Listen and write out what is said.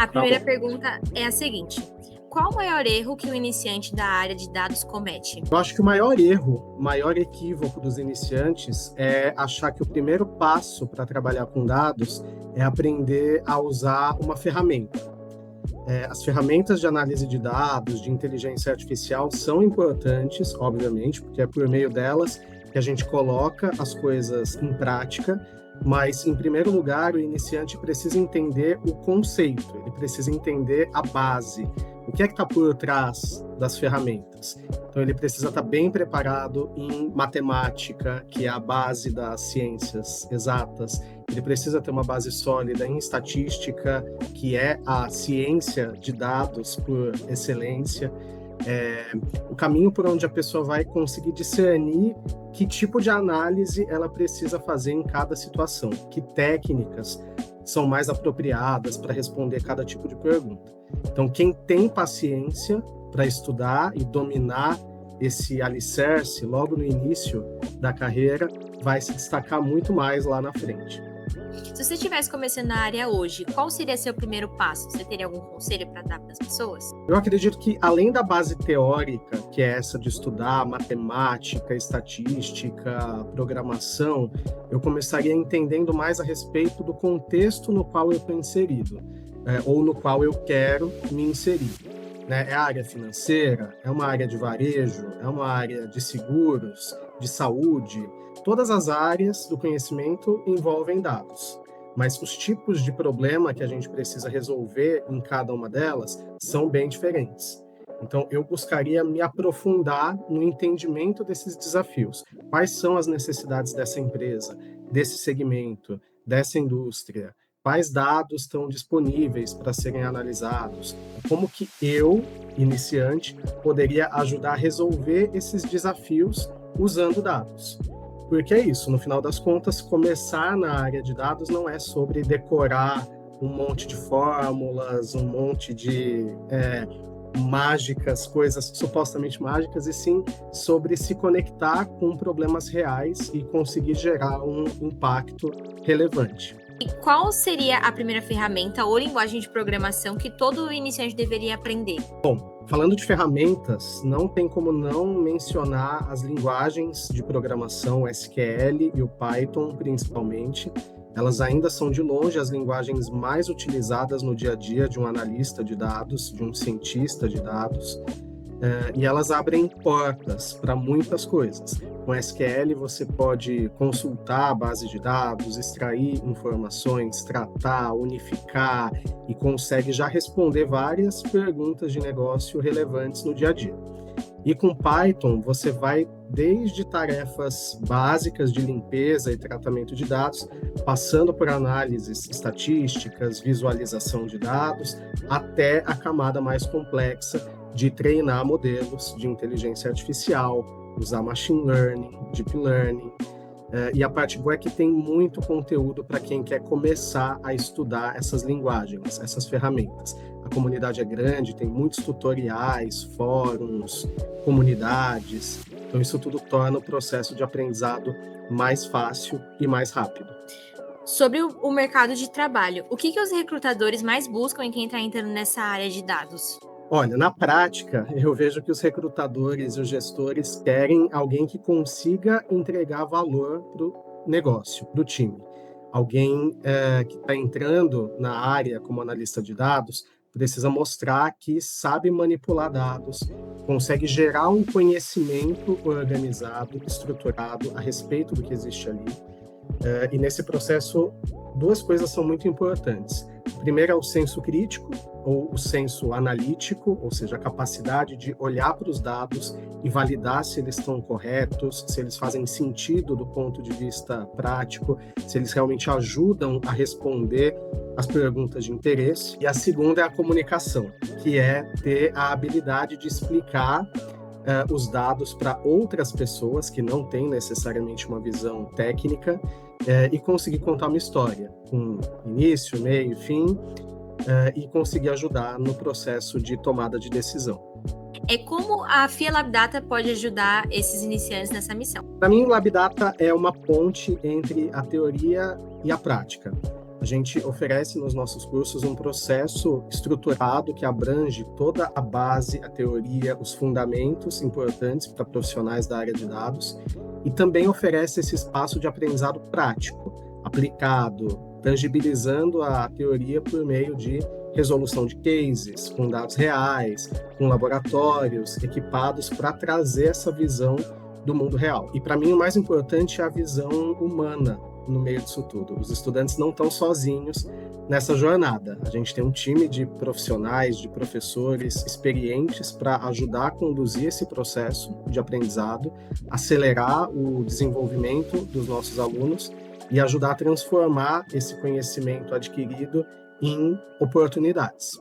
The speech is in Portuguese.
A Tá primeira bom. pergunta é a seguinte: qual o maior erro que o iniciante da área de dados comete? Eu acho que o maior erro, o maior equívoco dos iniciantes é achar que o primeiro passo para trabalhar com dados é aprender a usar uma ferramenta. As ferramentas de análise de dados, de inteligência artificial, são importantes, obviamente, porque é por meio delas que a gente coloca as coisas em prática, mas, em primeiro lugar, o iniciante precisa entender o conceito, ele precisa entender a base, o que é que está por trás das ferramentas. Então, ele precisa estar bem preparado em matemática, que é a base das ciências exatas, ele precisa ter uma base sólida em estatística, que é a ciência de dados por excelência. O caminho por onde a pessoa vai conseguir discernir que tipo de análise ela precisa fazer em cada situação, que técnicas são mais apropriadas para responder cada tipo de pergunta. Então, quem tem paciência para estudar e dominar esse alicerce logo no início da carreira vai se destacar muito mais lá na frente. Se você estivesse começando na área hoje, qual seria seu primeiro passo? Você teria algum conselho para dar para as pessoas? Eu acredito que, além da base teórica, que é essa de estudar matemática, estatística, programação, eu começaria entendendo mais a respeito do contexto no qual eu estou inserido, ou no qual eu quero me inserir. É a área financeira, é uma área de varejo, é uma área de seguros, de saúde. Todas as áreas do conhecimento envolvem dados, mas os tipos de problema que a gente precisa resolver em cada uma delas são bem diferentes. Então, eu buscaria me aprofundar no entendimento desses desafios. Quais são as necessidades dessa empresa, desse segmento, dessa indústria? Quais dados estão disponíveis para serem analisados? Como que eu, iniciante, poderia ajudar a resolver esses desafios usando dados? Porque é isso, no final das contas, começar na área de dados não é sobre decorar um monte de fórmulas, um monte de mágicas, coisas supostamente mágicas, e sim sobre se conectar com problemas reais e conseguir gerar um impacto relevante. E qual seria a primeira ferramenta ou linguagem de programação que todo iniciante deveria aprender? Falando de ferramentas, não tem como não mencionar as linguagens de programação, o SQL e o Python, principalmente. Elas ainda são, de longe, as linguagens mais utilizadas no dia a dia de um analista de dados, de um cientista de dados, e elas abrem portas para muitas coisas. Com SQL, você pode consultar a base de dados, extrair informações, tratar, unificar e consegue já responder várias perguntas de negócio relevantes no dia a dia. E com Python, você vai desde tarefas básicas de limpeza e tratamento de dados, passando por análises estatísticas, visualização de dados, até a camada mais complexa de treinar modelos de inteligência artificial, usar machine learning, deep learning. E a parte boa é que tem muito conteúdo para quem quer começar a estudar essas linguagens, essas ferramentas. A comunidade é grande, tem muitos tutoriais, fóruns, comunidades. Então, isso tudo torna o processo de aprendizado mais fácil e mais rápido. Sobre o mercado de trabalho, o que os recrutadores mais buscam em quem está entrando nessa área de dados? Olha, na prática, eu vejo que os recrutadores e os gestores querem alguém que consiga entregar valor para o negócio, para o time. Alguém que está entrando na área como analista de dados precisa mostrar que sabe manipular dados, consegue gerar um conhecimento organizado, estruturado a respeito do que existe ali. E nesse processo, duas coisas são muito importantes. Primeiro é o senso crítico, ou o senso analítico, ou seja, a capacidade de olhar para os dados e validar se eles estão corretos, se eles fazem sentido do ponto de vista prático, se eles realmente ajudam a responder as perguntas de interesse. E a segunda é a comunicação, que é ter a habilidade de explicar os dados para outras pessoas que não têm necessariamente uma visão técnica e conseguir contar uma história com início, meio e fim e conseguir ajudar no processo de tomada de decisão. Como a FIA Labdata pode ajudar esses iniciantes nessa missão? Para mim, o Labdata é uma ponte entre a teoria e a prática. A gente oferece nos nossos cursos um processo estruturado que abrange toda a base, a teoria, os fundamentos importantes para profissionais da área de dados e também oferece esse espaço de aprendizado prático, aplicado, tangibilizando a teoria por meio de resolução de cases, com dados reais, com laboratórios equipados para trazer essa visão do mundo real. E para mim o mais importante é a visão humana no meio disso tudo. Os estudantes não estão sozinhos nessa jornada. A gente tem um time de profissionais, de professores experientes para ajudar a conduzir esse processo de aprendizado, acelerar o desenvolvimento dos nossos alunos e ajudar a transformar esse conhecimento adquirido em oportunidades.